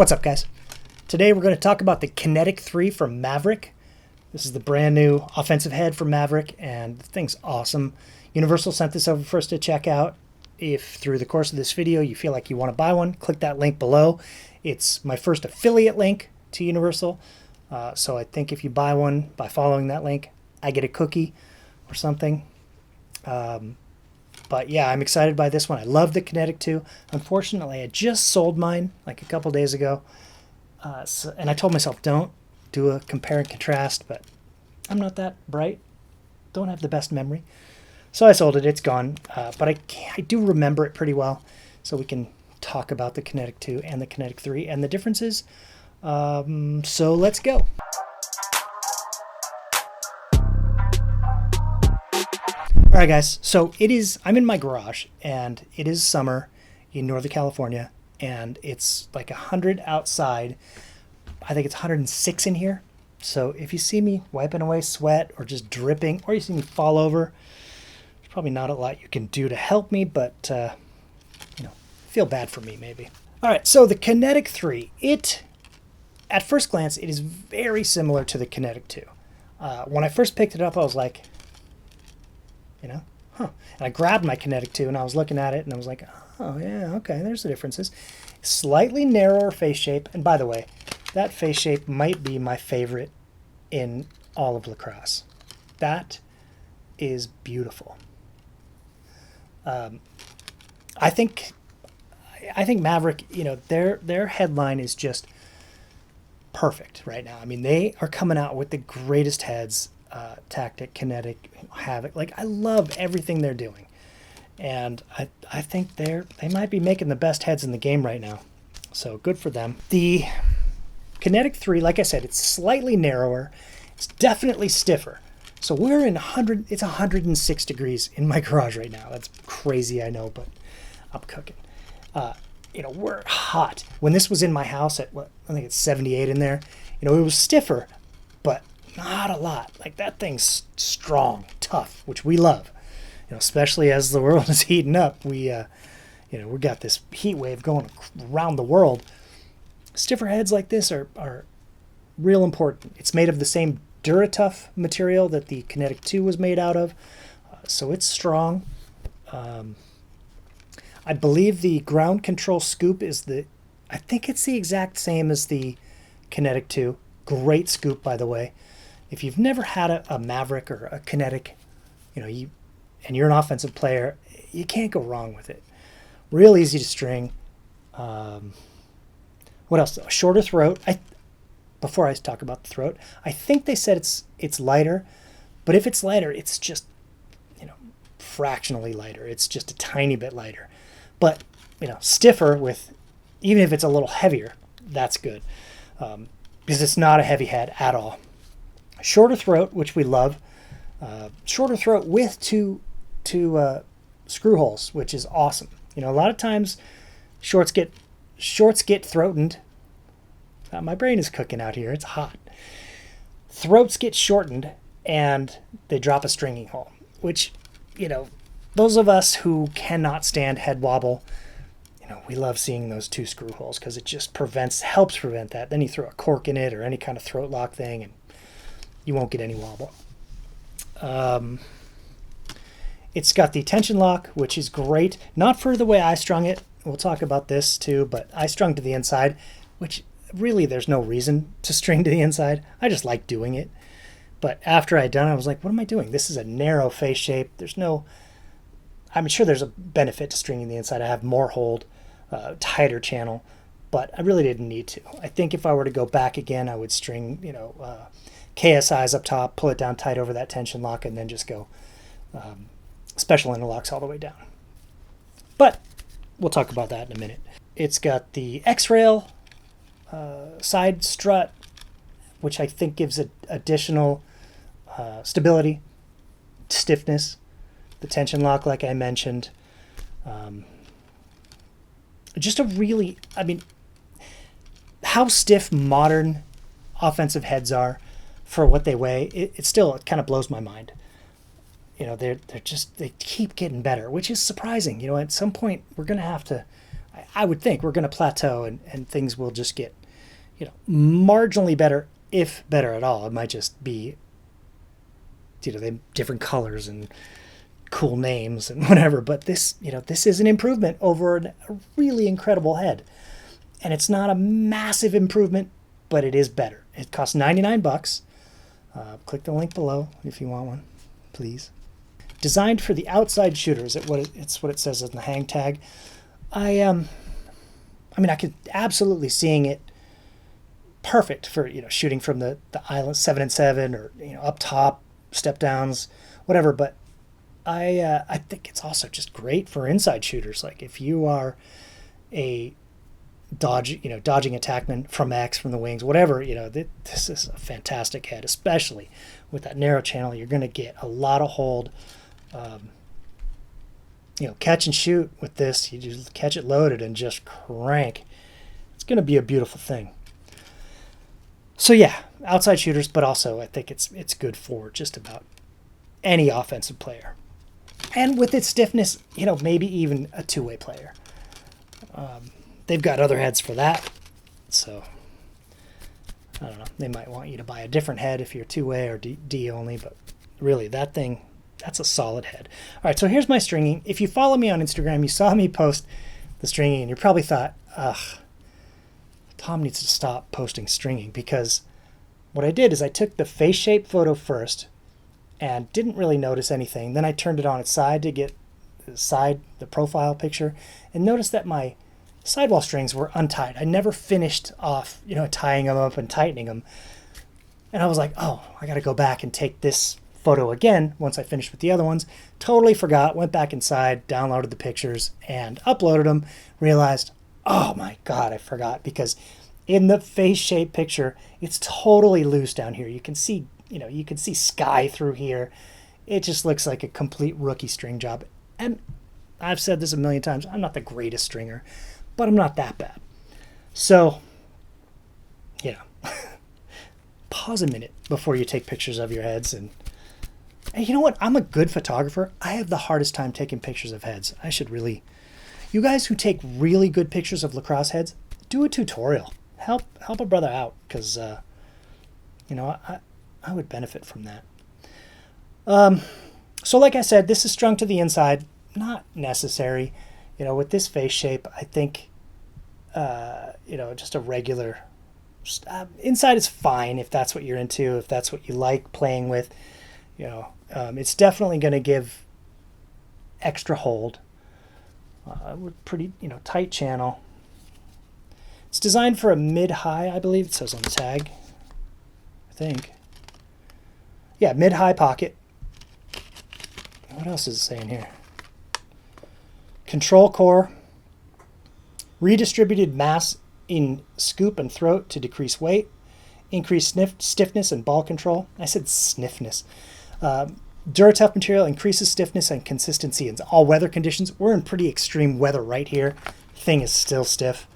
What's up, guys? Today we're going to talk about the Kinetik 3 from Maverik. This is the brand new offensive head from Maverik, and the thing's awesome. Universal sent this over for us to check out. If through the course of this video you feel like you want to buy one, click that link below. It's my first affiliate link to Universal, so I think if you buy one by following that link, I get a cookie or something. But yeah, I'm excited by this one. I love the Kinetik 2. Unfortunately, I just sold mine like a couple days ago. And I told myself, don't do a compare and contrast, but I'm not that bright. Don't have the best memory. So I sold it. It's gone. But I do remember it pretty well. So we can talk about the Kinetik 2 and the Kinetik 3 and the differences. So let's go. All right, guys, so I'm in my garage, and it is summer in Northern California, and it's like 100 outside. I think it's 106 in here. So if you see me wiping away sweat or just dripping, or you see me fall over, there's probably not a lot you can do to help me, but, feel bad for me maybe. All right, so the Kinetik 3, at first glance, it is very similar to the Kinetik 2. When I first picked it up, I was like, And I grabbed my Kinetik 2 and I was looking at it and I was like, oh yeah, okay, there's the differences. Slightly narrower face shape. And by the way, that face shape might be my favorite in all of lacrosse. That is beautiful. I think Maverik, their headline is just perfect right now. I mean, they are coming out with the greatest heads. Tactic, Kinetik, Havoc. Like, I love everything they're doing, and I think they might be making the best heads in the game right now. So good for them. The Kinetik 3, like I said, it's slightly narrower. It's definitely stiffer. So we're in 100. It's 106 degrees in my garage right now. That's crazy, I know, but I'm cooking. We're hot. When this was in my house at I think it's 78 in there. It was stiffer, but not a lot. Like, that thing's strong, tough, which we love. Especially as the world is heating up. We got this heat wave going around the world. Stiffer heads like this are real important. It's made of the same Duratough material that the Kinetik 2 was made out of, so it's strong. I believe the ground control scoop I think it's the exact same as the Kinetik 2. Great scoop, by the way. If you've never had a Maverik or a Kinetik, and you're an offensive player, you can't go wrong with it. Real easy to string. What else? A shorter throat. Before I talk about the throat, I think they said it's lighter, but if it's lighter, it's just fractionally lighter. It's just a tiny bit lighter, but stiffer with, even if it's a little heavier, that's good, because it's not a heavy head at all. Shorter throat, which we love. Shorter throat with two screw holes, which is awesome. A lot of times shorts get throatened. My brain is cooking out here. It's hot. Throats get shortened and they drop a stringing hole, which, those of us who cannot stand head wobble, we love seeing those two screw holes because it just helps prevent that. Then you throw a cork in it or any kind of throat lock thing and you won't get any wobble. It's got the tension lock, which is great. Not for the way I strung it. We'll talk about this too, but I strung to the inside, which really there's no reason to string to the inside. I just like doing it. But after I'd done it, I was like, what am I doing? This is a narrow face shape. I'm sure there's a benefit to stringing the inside. I have more hold, tighter channel, but I really didn't need to. I think if I were to go back again, I would string, KSIs up top, pull it down tight over that tension lock, and then just go special interlocks all the way down. But we'll talk about that in a minute. It's got the X-rail side strut, which I think gives it additional stability, stiffness. The tension lock, like I mentioned. How stiff modern offensive heads are for what they weigh, it still kind of blows my mind. They keep getting better, which is surprising. At some point we're going to have to I would think we're going to plateau and things will just get, marginally better, if better at all. It might just be, they different colors and cool names and whatever. But this is an improvement over a really incredible head. And it's not a massive improvement, but it is better. It costs $99. Click the link below if you want one, please. Designed for the outside shooter. It's what it says in the hang tag. I could absolutely seeing it perfect for, shooting from the island 7-7 or, up top, step downs, whatever. But I think it's also just great for inside shooters. Like if you are a dodging attackman from X, from the wings, whatever, this is a fantastic head, especially with that narrow channel. You're going to get a lot of hold. Catch and shoot with this. You just catch it loaded and just crank. It's going to be a beautiful thing. So yeah, outside shooters, but also I think it's good for just about any offensive player. And with its stiffness, maybe even a two-way player. They've got other heads for that. So I don't know. They might want you to buy a different head if you're two-way or D only, but really that thing, that's a solid head. All right, so here's my stringing. If you follow me on Instagram, you saw me post the stringing, and you probably thought, Tom needs to stop posting stringing, because what I did is I took the face shape photo first and didn't really notice anything. Then I turned it on its side to get the profile picture, and noticed that my sidewall strings were untied. I never finished off, tying them up and tightening them. And I was like, oh, I got to go back and take this photo again once I finished with the other ones. Totally forgot, went back inside, downloaded the pictures and uploaded them, realized, oh my God, I forgot, because in the face shape picture, it's totally loose down here. You can see, you can see sky through here. It just looks like a complete rookie string job. And I've said this a million times, I'm not the greatest stringer, but I'm not that bad. So, pause a minute before you take pictures of your heads. And you know what? I'm a good photographer. I have the hardest time taking pictures of heads. I should really... You guys who take really good pictures of lacrosse heads, do a tutorial. Help a brother out, because, I would benefit from that. So like I said, this is strung to the inside. Not necessary. With this face shape, I think, just a regular... inside is fine if that's what you're into, if that's what you like playing with. It's definitely going to give extra hold. With pretty, tight channel. It's designed for a mid-high, I believe it says on the tag. I think. Yeah, mid-high pocket. What else is it saying here? Control core. Redistributed mass in scoop and throat to decrease weight. Increase stiffness and ball control. I said sniffness. Duratough material increases stiffness and consistency in all weather conditions. We're in pretty extreme weather right here. Thing is still stiff.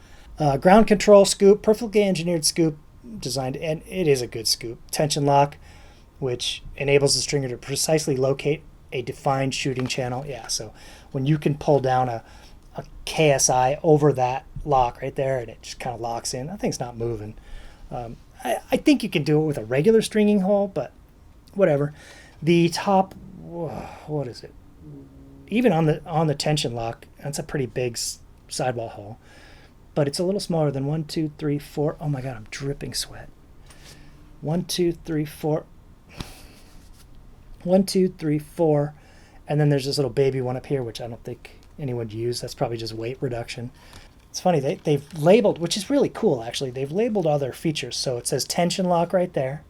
Ground control scoop, perfectly engineered scoop designed, and it is a good scoop. Tension lock, which enables the stringer to precisely locate a defined shooting channel. Yeah, so when you can pull down a KSI over that lock right there, and it just kind of locks in, that thing's not moving. I think you can do it with a regular stringing hole, but whatever. The top, what is it? Even on the tension lock, that's a pretty big sidewall hole, but it's a little smaller than 1, 2, 3, 4. Oh my God, I'm dripping sweat. 1, 2, 3, 4. 1, 2, 3, 4, and then there's this little baby one up here, which I don't think anyone would use. That's probably just weight reduction. It's funny, they've labeled, which is really cool actually. They've labeled all their features. So it says tension lock right there.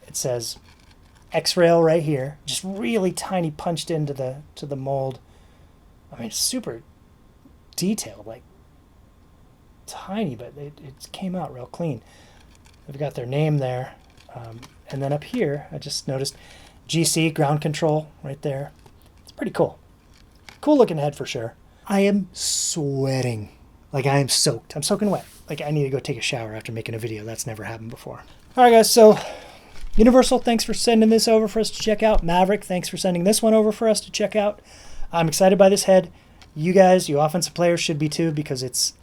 It says X-rail right here, just really tiny punched into the mold. I mean, it's super detailed, like tiny, but it came out real clean. They've got their name there, and then up here, I just noticed GC ground control right there. It's pretty cool. Cool looking head for sure. I am sweating, like I am soaked. I'm soaking wet. Like I need to go take a shower after making a video. That's never happened before. All right, guys. So. Universal, thanks for sending this over for us to check out. Maverik, thanks for sending this one over for us to check out. I'm excited by this head. You guys, you offensive players should be too, because it's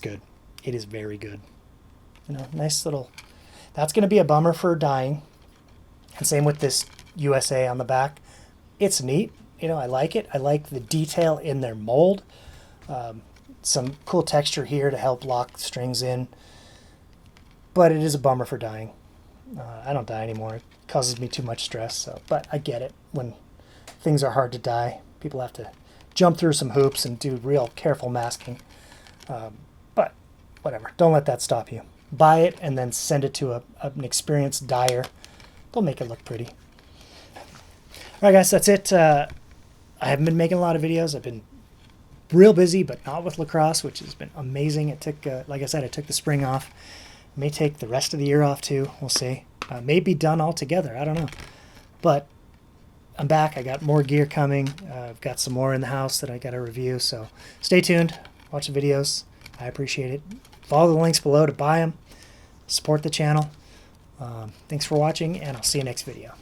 good. It is very good. You know, nice little. That's going to be a bummer for dyeing. And same with this USA on the back. It's neat. You know, I like it. I like the detail in their mold. Some cool texture here to help lock strings in. But it is a bummer for dyeing. I don't dye anymore. It causes me too much stress. So, but I get it. When things are hard to dye, people have to jump through some hoops and do real careful masking. But whatever. Don't let that stop you. Buy it and then send it to an experienced dyer. They'll make it look pretty. All right, guys, that's it. I haven't been making a lot of videos. I've been real busy, but not with lacrosse, which has been amazing. It took, like I said, I took the spring off. May take the rest of the year off too. We'll see. May be done altogether. I don't know. But I'm back. I got more gear coming. I've got some more in the house that I got to review. So stay tuned. Watch the videos. I appreciate it. Follow the links below to buy them. Support the channel. Thanks for watching, and I'll see you next video.